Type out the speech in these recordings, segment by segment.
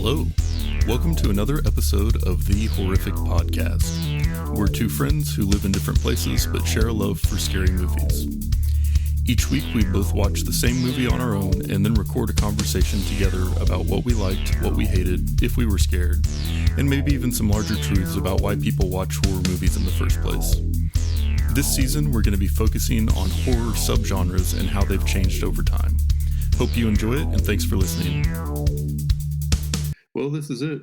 Hello. Welcome to another episode of The Horrific Podcast. We're two friends who live in different places but share a love for scary movies. Each week we both watch the same movie on our own and then record a conversation together about what we liked, what we hated, if we were scared, and maybe even some larger truths about why people watch horror movies in the first place. This season we're going to be focusing on horror subgenres and how they've changed over time. Hope you enjoy it, and thanks for listening. Well, this is it.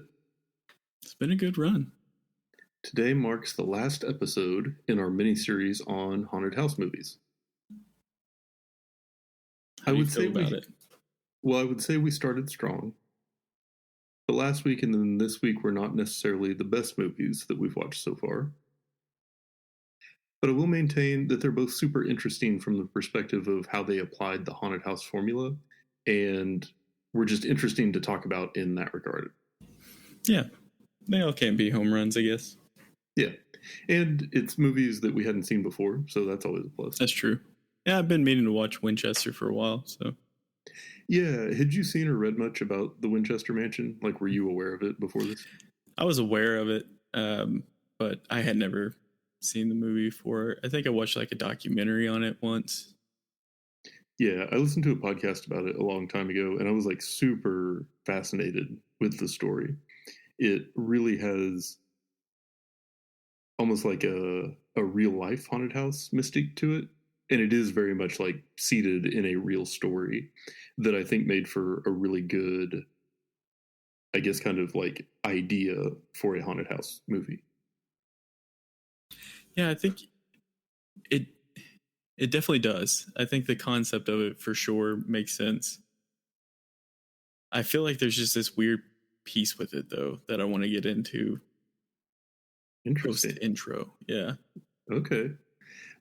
It's been a good run. Today marks the last episode in our mini-series on haunted house movies. How do you feel about it? Well, I would say we started strong. But last week and then this week were not necessarily the best movies that we've watched so far. But I will maintain that they're both super interesting from the perspective of how they applied the haunted house formula, and were just interesting to talk about in that regard. Yeah, they all can't be home runs, I guess. Yeah, and it's movies that we hadn't seen before, so that's always a plus. That's true. Yeah, I've been meaning to watch Winchester for a while, so. Yeah, had you seen or read much about the Winchester Mansion? Like, were you aware of it before this? I was aware of it, but I had never seen the movie before. I think I watched like a documentary on it once. Yeah, I listened to a podcast about it a long time ago, and I was like super fascinated with the story. It really has almost like a real life haunted house mystique to it. And it is very much like seated in a real story that I think made for a really good, I guess, kind of like idea for a haunted house movie. Yeah, I think it definitely does. I think the concept of it for sure makes sense. I feel like there's just this weird piece with it, though, that I want to get into. Interesting. Post-intro, yeah. Okay.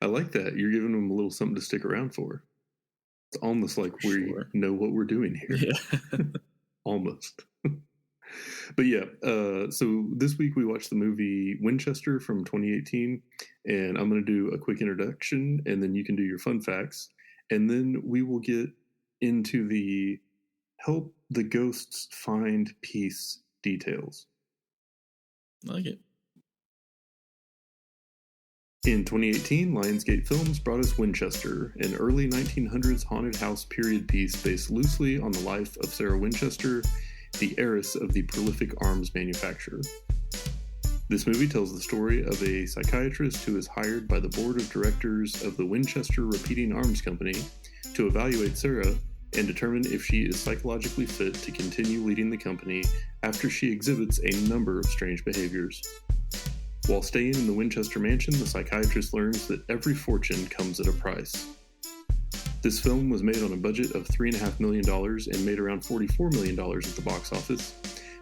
I like that. You're giving them a little something to stick around for. It's almost like we know what we're doing here. Yeah. Almost. But yeah, so this week we watched the movie Winchester from 2018, and I'm going to do a quick introduction, and then you can do your fun facts, and then we will get into the help the ghosts find peace details. I like it. In 2018, Lionsgate Films brought us Winchester, an early 1900s haunted house period piece based loosely on the life of Sarah Winchester, the heiress of the prolific arms manufacturer. This movie tells the story of a psychiatrist who is hired by the board of directors of the Winchester Repeating Arms Company to evaluate Sarah and determine if she is psychologically fit to continue leading the company after she exhibits a number of strange behaviors. While staying in the Winchester mansion, the psychiatrist learns that every fortune comes at a price. This film was made on a budget of $3.5 million and made around $44 million at the box office,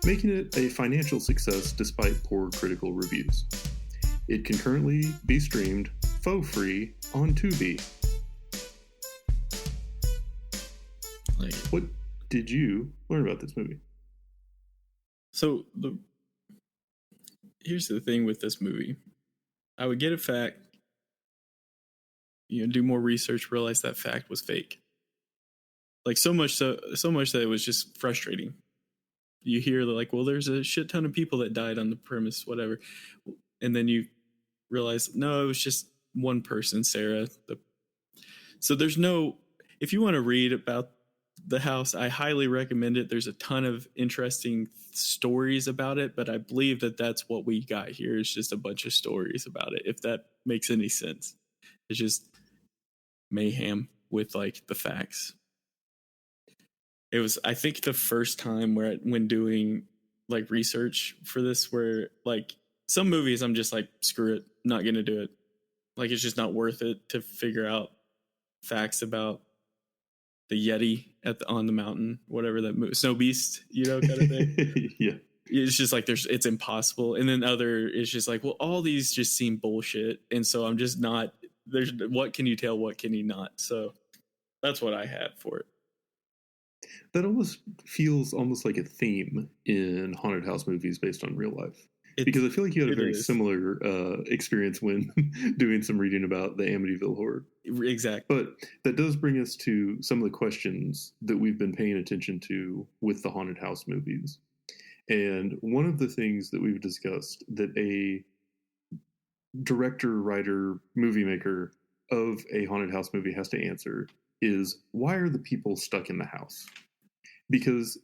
making it a financial success despite poor critical reviews. It can currently be streamed for free on Tubi. What did you learn about this movie? So here's the thing with this movie. I would get a fact, do more research, realize that fact was fake. Like so much that it was just frustrating. You hear like, well, there's a shit ton of people that died on the premise, whatever. And then you realize, no, it was just one person, Sarah. So there's no, if you want to read about the house, I highly recommend it. There's a ton of interesting stories about it, but I believe that that's what we got here is just a bunch of stories about it. If that makes any sense, it's just mayhem with like the facts. It was, I think, the first time when doing like research for this, where like some movies I'm just like, screw it, not gonna do it. Like it's just not worth it to figure out facts about the Yeti on the mountain, whatever that Snow Beast, kind of thing. Yeah. It's just like it's impossible. And then it's just like, well, all these just seem bullshit. And so I'm just not, what can you tell? What can you not? So that's what I had for it. That almost feels almost like a theme in haunted house movies based on real life. Because I feel like you had a very similar experience when doing some reading about the Amityville Horror. Exactly. But that does bring us to some of the questions that we've been paying attention to with the haunted house movies. And one of the things that we've discussed that a director, writer, movie maker of a haunted house movie has to answer is, why are the people stuck in the house? Because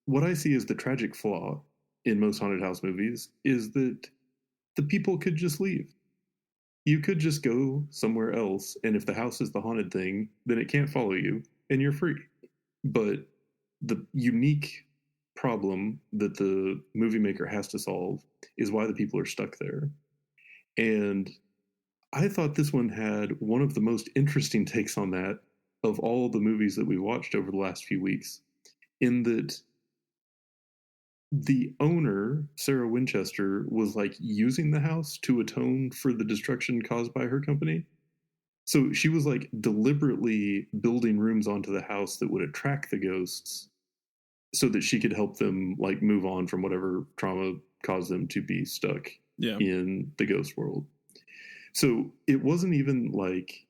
what I see as the tragic flaw in most haunted house movies is that the people could just leave. You could just go somewhere else, and if the house is the haunted thing, then it can't follow you, and you're free. But the unique problem that the movie maker has to solve is why the people are stuck there. And I thought this one had one of the most interesting takes on that of all the movies that we watched over the last few weeks, in that the owner, Sarah Winchester, was like using the house to atone for the destruction caused by her company. So she was like deliberately building rooms onto the house that would attract the ghosts so that she could help them like move on from whatever trauma caused them to be stuck in the ghost world. So it wasn't even like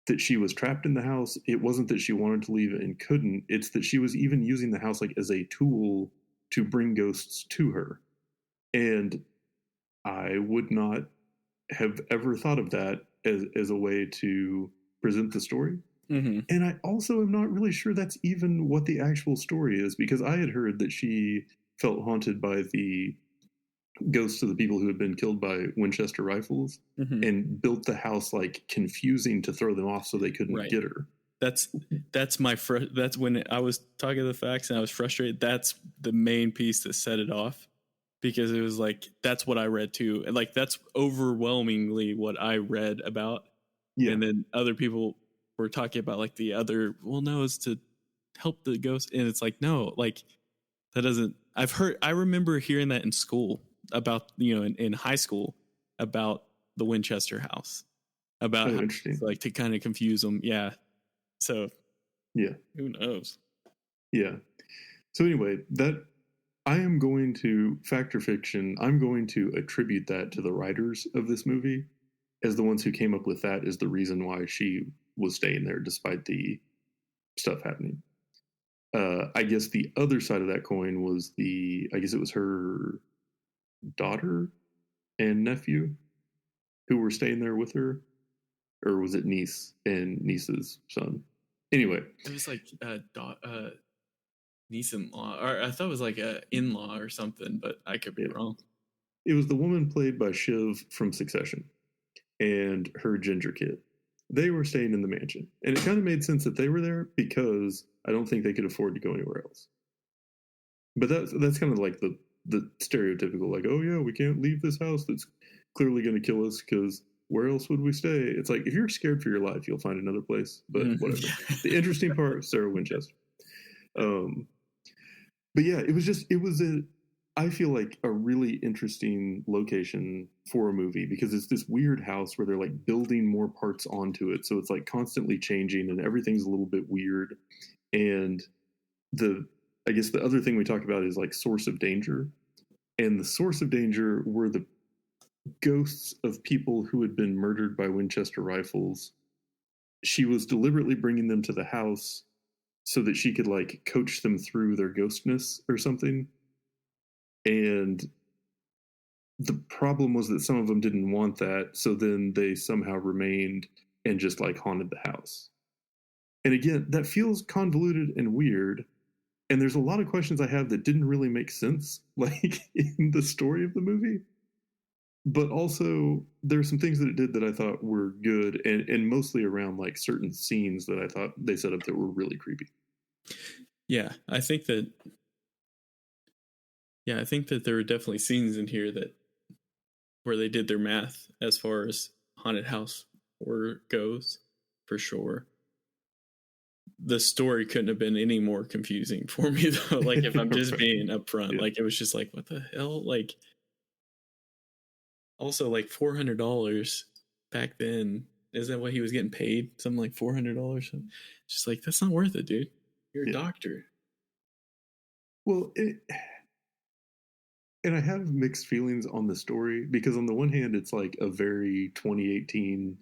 that she was trapped in the house. It wasn't that she wanted to leave and couldn't. It's that she was even using the house like as a tool to bring ghosts to her. And I would not have ever thought of that as a way to present the story. Mm-hmm. And I also am not really sure that's even what the actual story is, because I had heard that she felt haunted by the ghosts of the people who had been killed by Winchester rifles, and built the house like confusing to throw them off so they couldn't get her. That's that's when I was talking the facts and I was frustrated. That's the main piece that set it off, because it was like, that's what I read too. And like, that's overwhelmingly what I read about. Yeah. And then other people were talking about like the other, well, no, it's to help the ghost. And it's like, no, like that doesn't, I remember hearing that in school about, in high school about the Winchester house, about how, like, to kind of confuse them. Yeah. So, yeah, who knows? Yeah. So anyway, that I am going to fact or fiction. I'm going to attribute that to the writers of this movie as the ones who came up with that as the reason why she was staying there despite the stuff happening. I guess the other side of that coin was I guess it was her daughter and nephew who were staying there with her, or was it niece and niece's son? Anyway, it was like niece-in-law, or I thought it was like a in-law or something, but I could be wrong. It was the woman played by Shiv from Succession and her ginger kid. They were staying in the mansion, and it kind of made sense that they were there because I don't think they could afford to go anywhere else. But that's kind of like the stereotypical, like, oh yeah, we can't leave this house that's clearly going to kill us, because where else would we stay? It's like, if you're scared for your life, you'll find another place. But whatever. The interesting part, Sarah Winchester. But yeah, I feel like a really interesting location for a movie, because it's this weird house where they're like building more parts onto it. So it's like constantly changing and everything's a little bit weird. And I guess the other thing we talk about is like source of danger. And the source of danger were the ghosts of people who had been murdered by Winchester rifles. She was deliberately bringing them to the house so that she could like coach them through their ghostness or something. And the problem was that some of them didn't want that, so then they somehow remained and just like haunted the house. And again, that feels convoluted and weird. And there's a lot of questions I have that didn't really make sense, like in the story of the movie. But also, there's some things that it did that I thought were good, and mostly around like certain scenes that I thought they set up that were really creepy. Yeah, I think that there are definitely scenes in here where they did their math as far as haunted house horror goes, for sure. The story couldn't have been any more confusing for me, though. Like, if I'm just being upfront, like, it was just like, what the hell? Like, also, like, $400 back then, isn't that what he was getting paid? Something like $400. Just like, that's not worth it, dude. You're a doctor. Well, and I have mixed feelings on the story, because on the one hand, it's like a very 2018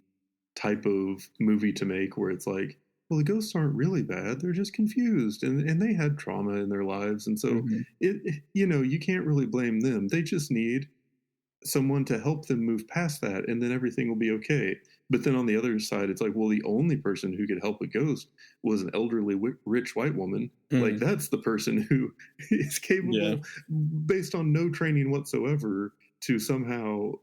type of movie to make, where it's like, well, the ghosts aren't really bad. They're just confused, and they had trauma in their lives. And so, you can't really blame them. They just need someone to help them move past that, and then everything will be okay. But then on the other side, it's like, well, the only person who could help a ghost was an elderly, rich white woman. Like, that's the person who is capable, based on no training whatsoever, to somehow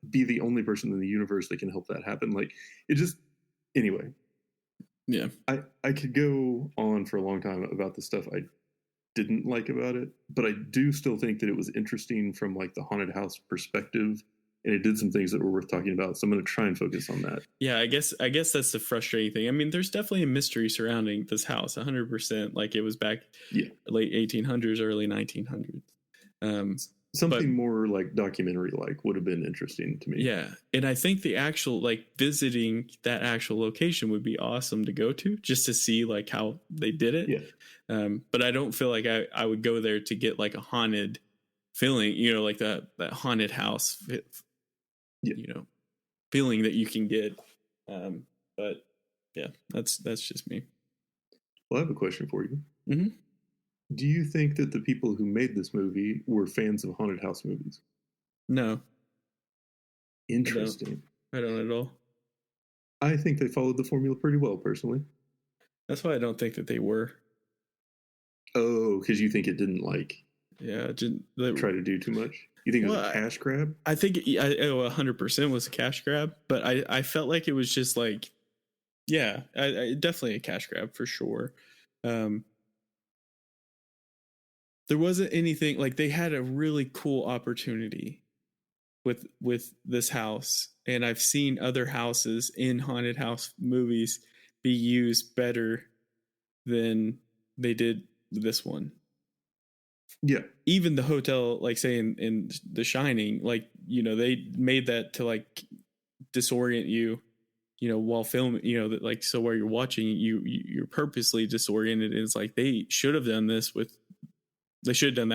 be the only person in the universe that can help that happen. Like, it just, anyway. Yeah. I could go on for a long time about the stuff I didn't like about it, but I do still think that it was interesting from like the haunted house perspective, and it did some things that were worth talking about. So I'm going to try and focus on that. Yeah, I guess that's the frustrating thing. I mean, there's definitely a mystery surrounding this house, 100%. Like it was back late 1800s, early 1900s. Something more like documentary like would have been interesting to me. Yeah. And I think the actual like visiting that actual location would be awesome to go to, just to see like how they did it. Yeah. But I don't feel like I would go there to get like a haunted feeling, like that haunted house, feeling that you can get. But yeah, that's just me. Well, I have a question for you. Mm-hmm. Do you think that the people who made this movie were fans of haunted house movies? No. Interesting. I don't at all. I think they followed the formula pretty well, personally. That's why I don't think that they were. Oh, because you think it didn't try to do too much? You think it was a cash grab? I think 100% was a cash grab, but I felt like it was just like, definitely a cash grab for sure. There wasn't anything like they had a really cool opportunity with this house, and I've seen other houses in haunted house movies be used better than they did this one. Yeah. Even the hotel, like say in The Shining, like, they made that to like disorient you, while filming, that like, so while you're watching, you're purposely disoriented. And it's like, they should have done that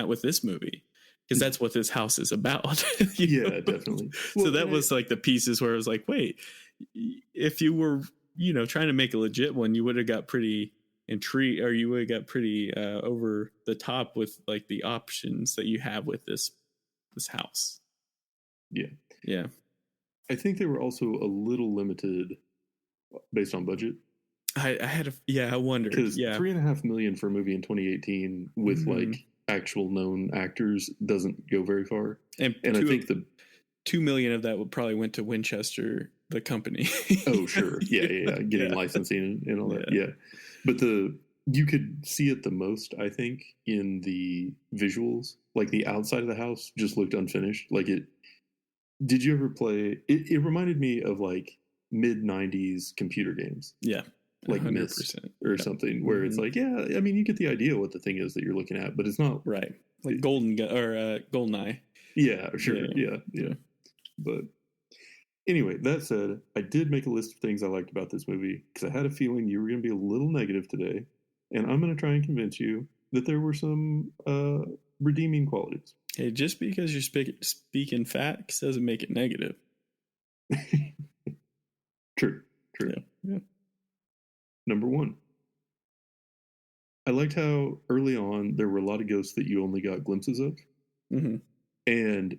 with this movie, because that's what this house is about. Yeah, definitely. So that was like the pieces where I was like, wait, if you were, trying to make a legit one, you would have got pretty intrigued, or you would have got pretty over the top with like the options that you have with this house. Yeah. I think they were also a little limited based on budget. I wondered, because $3.5 million for a movie in 2018 with like actual known actors doesn't go very far. And I think the $2 million of that probably went to Winchester, the company. Oh, sure. Yeah. Getting licensing and all that. Yeah. But you could see it the most, I think, in the visuals. Like the outside of the house just looked unfinished. Like did you ever play, it reminded me of like mid-90s computer games. Yeah. Like Myst or something, where it's like, I mean, you get the idea what the thing is that you're looking at, but it's not right. Like GoldenEye. Yeah, sure. Yeah. But anyway, that said, I did make a list of things I liked about this movie because I had a feeling you were going to be a little negative today, and I'm going to try and convince you that there were some redeeming qualities. Hey, just because you're speaking facts doesn't make it negative. True. Yeah. Number one, I liked how early on there were a lot of ghosts that you only got glimpses of. Mm-hmm. And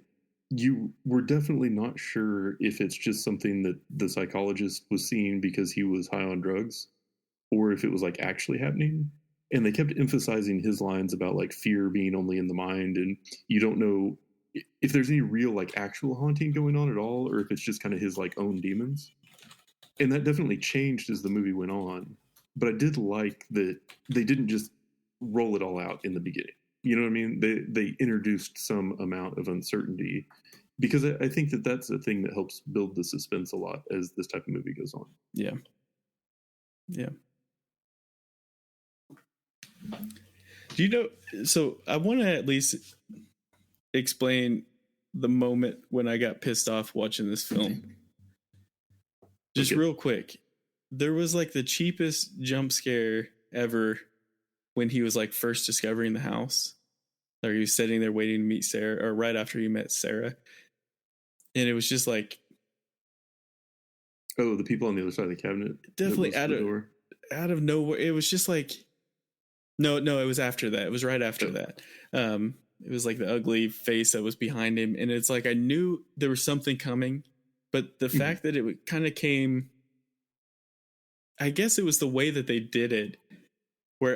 you were definitely not sure if it's just something that the psychologist was seeing because he was high on drugs, or if it was like actually happening. And they kept emphasizing his lines about like fear being only in the mind, and you don't know if there's any real like actual haunting going on at all, or if it's just kind of his like own demons. And that definitely changed as the movie went on. But I did like that they didn't just roll it all out in the beginning. You know what I mean? They introduced some amount of uncertainty, because I think that that's a thing that helps build the suspense a lot as this type of movie goes on. Yeah. So I want to at least explain the moment when I got pissed off watching this film. Just real quick. There was like the cheapest jump scare ever when he was like first discovering the house. Or he was sitting there waiting to meet Sarah, or right after he met Sarah. And it was just like, oh, the people on the other side of the cabinet. Definitely out of nowhere. It was just like, no, it was after that. It was right after that. It was like the ugly face that was behind him. And it's like, I knew there was something coming, but the fact that it kind of came, I guess it was the way that they did it, where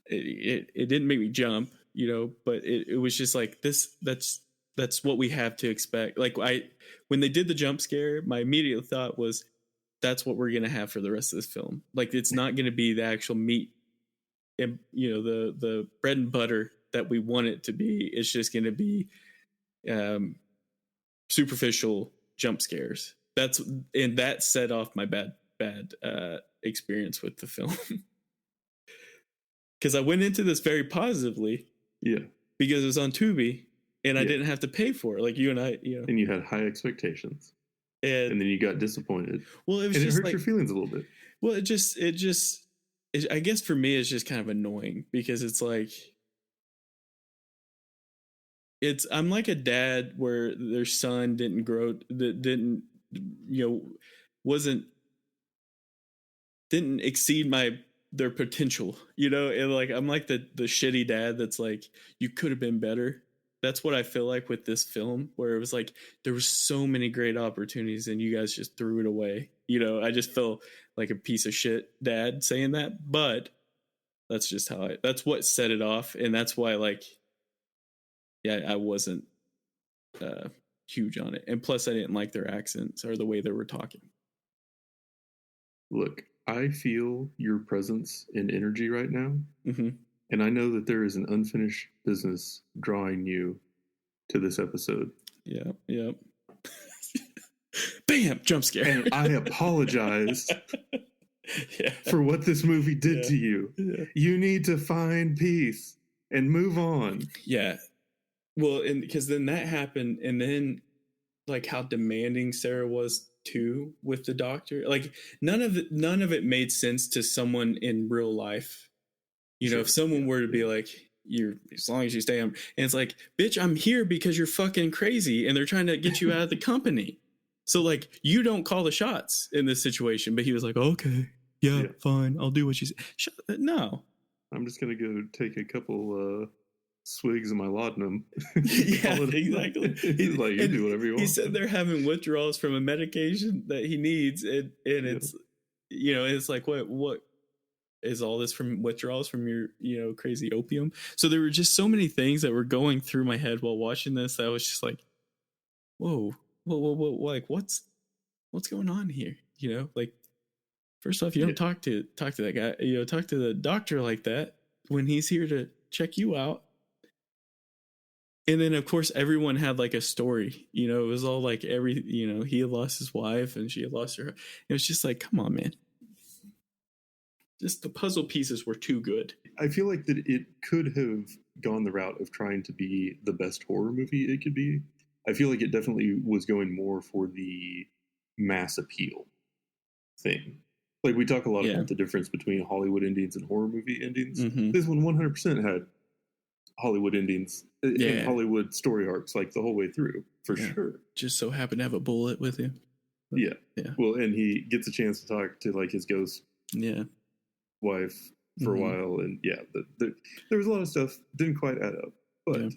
it didn't make me jump, but it was just like this, that's what we have to expect. Like when they did the jump scare, my immediate thought was, that's what we're going to have for the rest of this film. Like, it's not going to be the actual meat and, the bread and butter that we want it to be. It's just going to be superficial jump scares. That set off my bad experience with the film. Because I went into this very positively. Yeah. Because it was on Tubi and I didn't have to pay for it. Like you and I, And you had high expectations. And then you got disappointed. Well, it hurt your feelings a little bit. Well, I guess for me, it's just kind of annoying because it's like, I'm like a dad where their son didn't exceed their potential, and like, I'm like the shitty dad that's like, you could have been better. That's what I feel like with this film, where it was like, there were so many great opportunities and you guys just threw it away. I just felt like a piece of shit dad saying that, but that's just that's what set it off. And that's why, like, I wasn't huge on it. And plus I didn't like their accents or the way they were talking. Look, I feel your presence and energy right now. Mm-hmm. And I know that there is an unfinished business drawing you to this episode. Yeah. Bam! Jump scare. And I apologize for what this movie did to you. Yeah. You need to find peace and move on. Yeah. Well, and because then that happened, and then like how demanding Sarah was too with the doctor. Like none of it made sense to someone in real life. Sure. If someone were to be like, as long as you stay on, and it's like, bitch, I'm here because you're fucking crazy and they're trying to get you out of the company. So like, you don't call the shots in this situation. But he was like, okay, yeah. Fine, I'll do what you say. No, I'm just gonna go take a couple swigs of my laudanum. Yeah, exactly. He's like, you do whatever you want. He said they're having withdrawals from a medication that he needs, and it's it's like, what is all this from withdrawals from your crazy opium? So there were just so many things that were going through my head while watching this that I was just like, whoa, like what's going on here? Like, first off, you don't talk to that guy, talk to the doctor like that when he's here to check you out. And then of course everyone had like a story, it was all like he had lost his wife and she had lost her. It was just like, come on, man. Just the puzzle pieces were too good. I feel like that it could have gone the route of trying to be the best horror movie it could be. I feel like it definitely was going more for the mass appeal thing. Like, we talk a lot about the difference between Hollywood endings and horror movie endings. Mm-hmm. This one 100% had Hollywood endings and Hollywood story arcs, like, the whole way through, for sure. Just so happened to have a bullet with him. Yeah. Well, and he gets a chance to talk to, like, his ghost wife for a while, and there was a lot of stuff didn't quite add up, but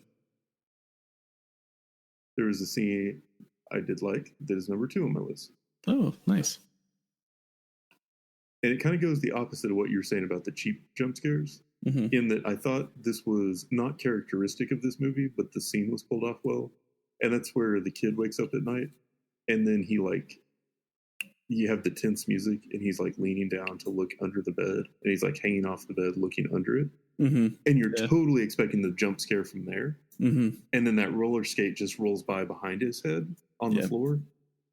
there was a scene I did like that is number 2 on my list. Oh, nice. And it kind of goes the opposite of what you were saying about the cheap jump scares, in that I thought this was not characteristic of this movie, but the scene was pulled off well. And that's where the kid wakes up at night, and then you have the tense music, and he's like leaning down to look under the bed, and he's like hanging off the bed looking under it. Mm-hmm. And you're totally expecting the jump scare from there. Mm-hmm. And then that roller skate just rolls by behind his head on the floor.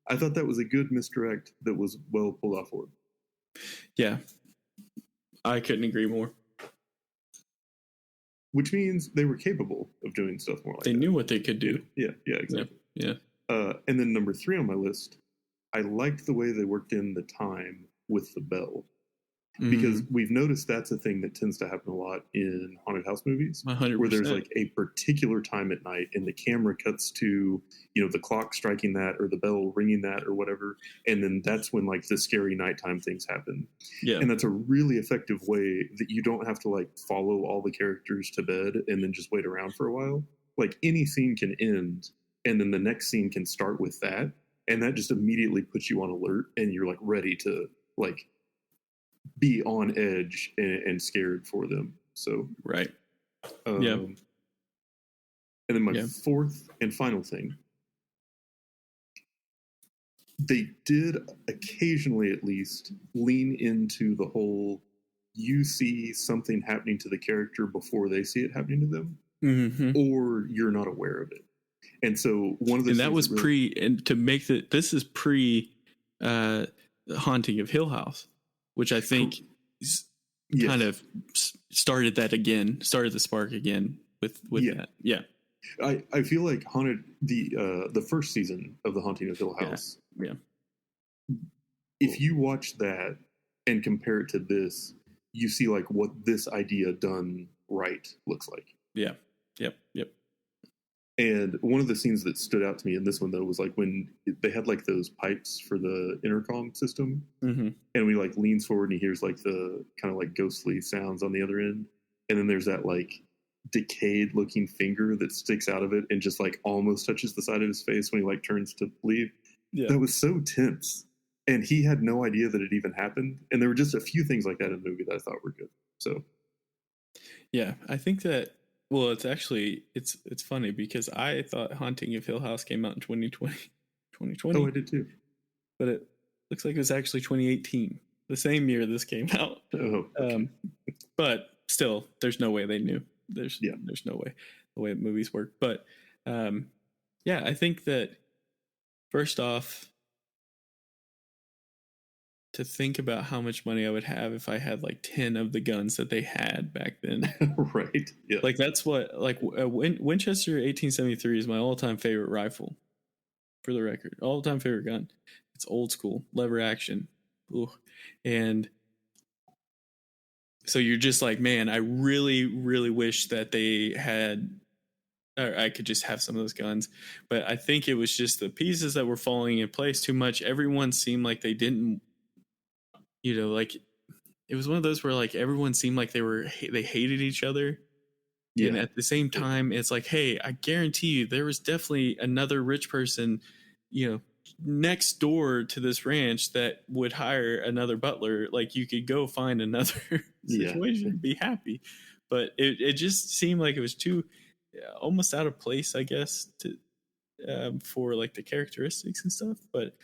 I thought that was a good misdirect that was well pulled off for him. Yeah. I couldn't agree more. Which means they were capable of doing stuff more like that. They knew what they could do. Yeah, exactly. Yeah. And then number 3 on my list, I liked the way they worked in the time with the bell. because we've noticed that's a thing that tends to happen a lot in haunted house movies, 100%. where there's like a particular time at night and the camera cuts to, you know, the clock striking that or the bell ringing that or whatever. And then that's when like the scary nighttime things happen. Yeah. And that's a really effective way that you don't have to like follow all the characters to bed and then just wait around for a while. Like any scene can end and then the next scene can start with that. And that just immediately puts you on alert and you're like ready to like be on edge and scared for them. So, right. And then my fourth and final thing, they did occasionally at least lean into the whole you see something happening to the character before they see it happening to them, or you're not aware of it. And so one of the and that was and to make this is pre Haunting of Hill House, which I think kind of started the spark again with that. Yeah. I feel like the first season of the Haunting of Hill House. Yeah. If you watch that and compare it to this, you see like what this idea done right looks like. Yeah. Yep. And one of the scenes that stood out to me in this one, though, was like when they had like those pipes for the intercom system. And we like leans forward and he hears like the kind of like ghostly sounds on the other end. And then there's that like decayed looking finger that sticks out of it and just like almost touches the side of his face when he like turns to leave. Yeah. That was so tense. And he had no idea that it even happened. And there were just a few things like that in the movie that I thought were good. So, yeah, I think that. Well, it's actually it's funny because I thought Haunting of Hill House came out in 2020. Oh, I did too. But it looks like it was actually 2018, the same year this came out. Oh, okay. But still, there's no way they knew. There's no way the way movies work. But I think that first off, to think about how much money I would have if I had like 10 of the guns that they had back then. Right. Yeah. Like that's what Winchester 1873 is my all-time favorite rifle, for the record. All-time favorite gun. It's old school, lever action. Ooh. And so you're just like, man, I really, really wish that they had, or I could just have some of those guns. But I think it was just the pieces that were falling in place too much. Everyone seemed like they didn't, like it was one of those where like everyone seemed like they hated each other. Yeah. And at the same time, it's like, hey, I guarantee you there was definitely another rich person, next door to this ranch that would hire another butler. Like you could go find another situation and be happy. But it just seemed like it was too almost out of place, I guess, to for like the characteristics and stuff. But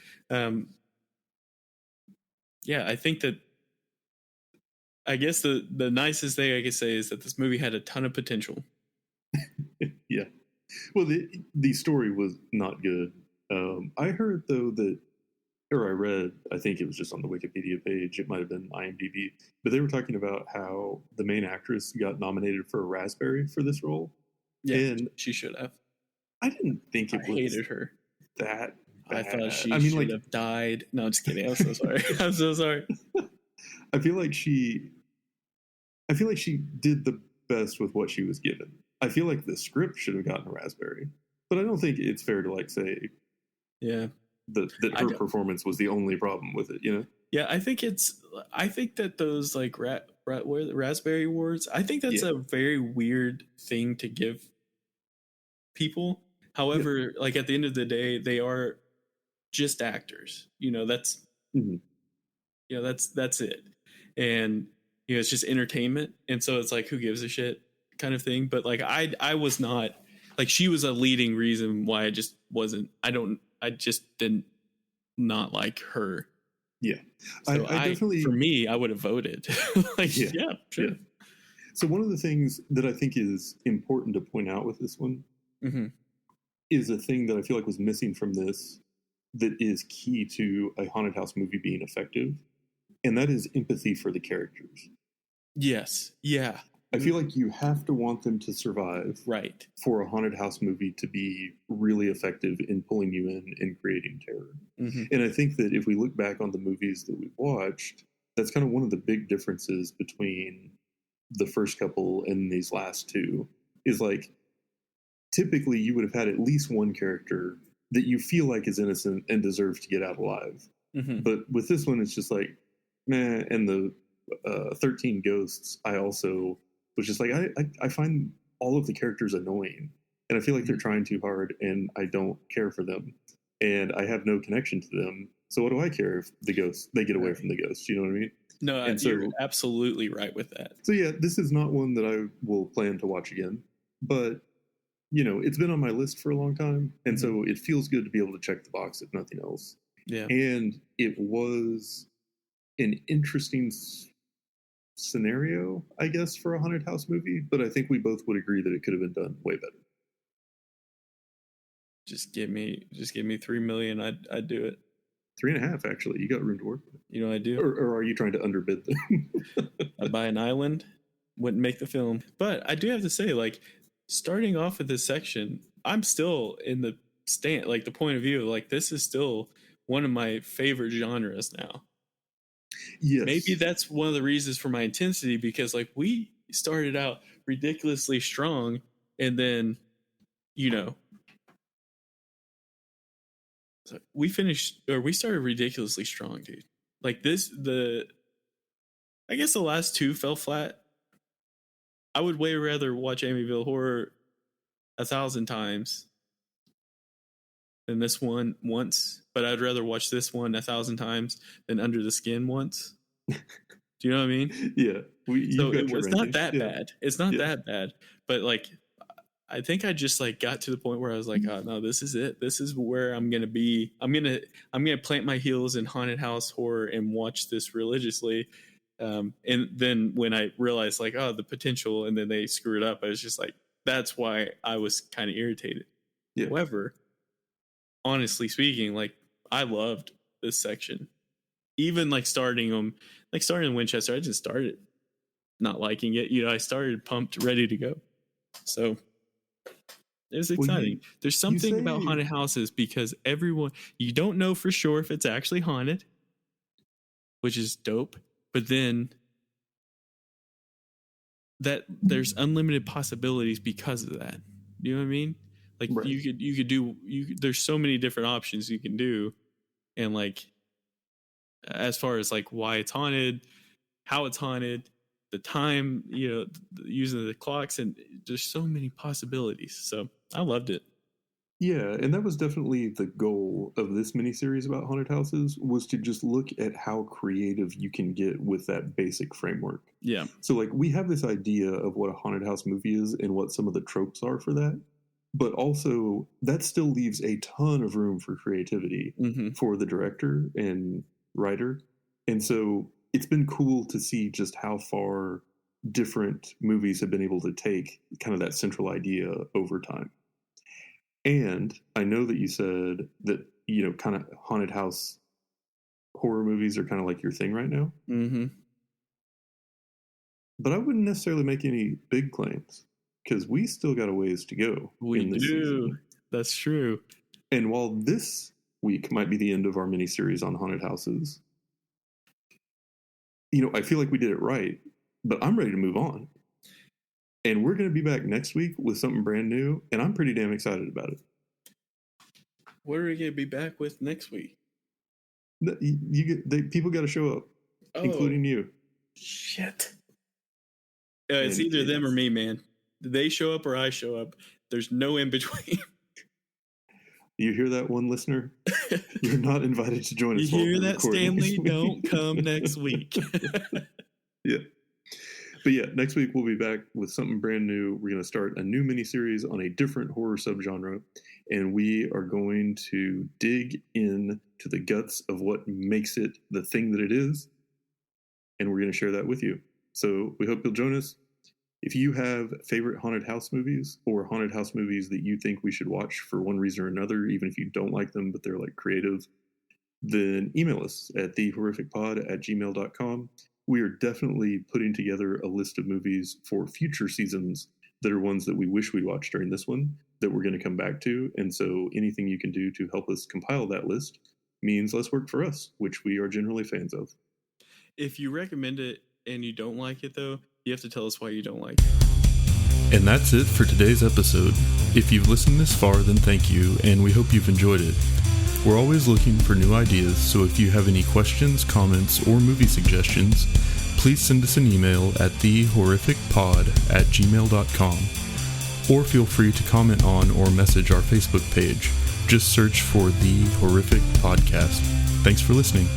I think that I guess the nicest thing I could say is that this movie had a ton of potential. Yeah. Well, the story was not good. I heard, though, I read, I think it was just on the Wikipedia page, it might have been IMDb, but they were talking about how the main actress got nominated for a Raspberry for this role. Yeah, and she should have. I didn't think I hated her. That bad. I thought she should have died. No, I'm just kidding. I'm so sorry. I'm so sorry. I feel like she did the best with what she was given. I feel like the script should have gotten a Raspberry, but I don't think it's fair to like say, that her performance was the only problem with it. Yeah, I think that those like Raspberry Awards, I think that's a very weird thing to give people. However, like at the end of the day, they are just actors. That's that's it. And it's just entertainment. And so it's like, who gives a shit kind of thing. But like I was not like, she was a leading reason why I just wasn't, I just didn't not like her. Yeah. So I definitely, for me, I would have voted. Like, sure. Yeah. So one of the things that I think is important to point out with this one is a thing that I feel like was missing from this that is key to a haunted house movie being effective. And that is empathy for the characters. Yes. Yeah. I feel like you have to want them to survive. Right. For a haunted house movie to be really effective in pulling you in and creating terror. And I think that if we look back on the movies that we've watched, that's kind of one of the big differences between the first couple and these last two, is like typically you would have had at least one character that you feel like is innocent and deserves to get out alive. Mm-hmm. But with this one, it's just like, meh. And the 13 Ghosts, I also was just like, I find all of the characters annoying. And I feel like they're trying too hard, and I don't care for them. And I have no connection to them. So what do I care if the ghosts, they get away from the ghosts? You know what I mean? No, and you're absolutely right with that. So yeah, this is not one that I will plan to watch again. But, you know, it's been on my list for a long time. And so it feels good to be able to check the box if nothing else. Yeah. And it was an interesting scenario, I guess, for a haunted house movie. But I think we both would agree that it could have been done way better. Just give me $3 million. I'd do it. 3.5, actually. You got room to work with. You know I do. Or are you trying to underbid them? I'd buy an island. Wouldn't make the film. But I do have to say, like, starting off with this section, I'm still in the stand, like the point of view of like, this is still one of my favorite genres now. Yes. Maybe that's one of the reasons for my intensity, because like we started out ridiculously strong, and then, you know, we started ridiculously strong, dude. Like I guess the last two fell flat. I would way rather watch Amityville Horror 1,000 times than this one once, but I'd rather watch this one 1,000 times than Under the Skin once. Do you know what I mean? Yeah. So it's not that bad. It's not that bad, but like, I think I just like got to the point where I was like, oh no, this is it. This is where I'm going to be. I'm going to plant my heels in haunted house horror and watch this religiously. And then when I realized like, oh, the potential, and then they screw it up, I was just like, that's why I was kind of irritated. Yeah. However, honestly speaking, like I loved this section. Even like starting in Winchester, I just started not liking it. You know, I started pumped, ready to go. So it was exciting. There's something about haunted houses because you don't know for sure if it's actually haunted, which is dope. But then that there's unlimited possibilities because of that. You know what I mean? Like right. you could do there's so many different options you can do. And like, as far as like why it's haunted, how it's haunted, the time, you know, using the clocks, and there's so many possibilities. So I loved it. Yeah, and that was definitely the goal of this miniseries about haunted houses, was to just look at how creative you can get with that basic framework. Yeah. So like we have this idea of what a haunted house movie is and what some of the tropes are for that. But also that still leaves a ton of room for creativity for the director and writer. And so it's been cool to see just how far different movies have been able to take kind of that central idea over time. And I know that you said that, you know, kind of haunted house horror movies are kind of like your thing right now. Mm-hmm. But I wouldn't necessarily make any big claims, because we still got a ways to go. We do. Season. That's true. And while this week might be the end of our mini-series on haunted houses, you know, I feel like we did it right, but I'm ready to move on. And we're going to be back next week with something brand new, and I'm pretty damn excited about it. What are we going to be back with next week? People got to show up, including you. Shit. It's either them or me, man. They show up or I show up. There's no in between. You hear that, one listener? You're not invited to join us. You hear that, Stanley? Don't come next week. Yeah. But yeah, next week we'll be back with something brand new. We're going to start a new miniseries on a different horror subgenre, and we are going to dig in to the guts of what makes it the thing that it is, and we're going to share that with you. So we hope you'll join us. If you have favorite haunted house movies, or haunted house movies that you think we should watch for one reason or another, even if you don't like them but they're like creative, then email us at thehorrificpod@gmail.com. We are definitely putting together a list of movies for future seasons that are ones that we wish we'd watched during this one that we're going to come back to. And so anything you can do to help us compile that list means less work for us, which we are generally fans of. If you recommend it and you don't like it, though, you have to tell us why you don't like it. And that's it for today's episode. If you've listened this far, then thank you, and we hope you've enjoyed it. We're always looking for new ideas, so if you have any questions, comments, or movie suggestions, please send us an email at thehorrificpod@gmail.com, or feel free to comment on or message our Facebook page. Just search for The Horrific Podcast. Thanks for listening.